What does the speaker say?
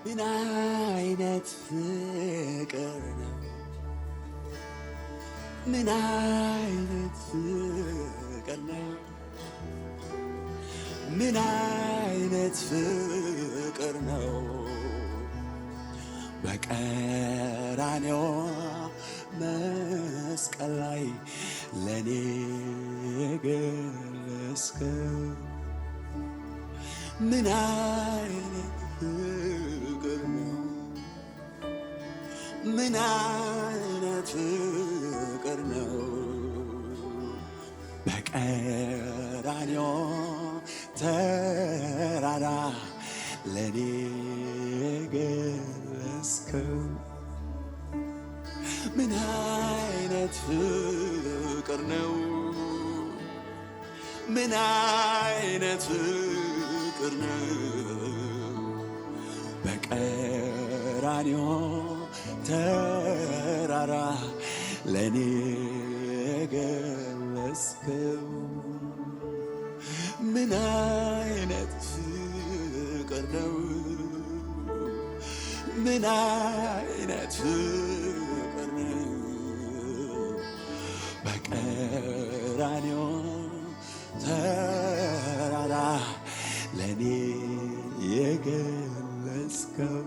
ምን አይነት ፍቅር ነው ምን አይነት ፍቅር ነው ምን አይነት ፍቅር ነው በቀራንዮ መስቀል ላይ ለኔ የገለጽከው ምን አይነት ፍቅር ነው ምን አይነት ፍቅር ነው በቀራንዮ ተራራ ለኔ የገለጽከው ምን አይነት ፍቅር ነው ምን አይነት ፍቅር ነው በቀራንዮ ተራራ ለኔ የገለጽከው ምን አይነት ፍቅር ነው ምን አይነት ፍቅር ነው በቀራንዮ ተራራ ለኔ የገለጽከው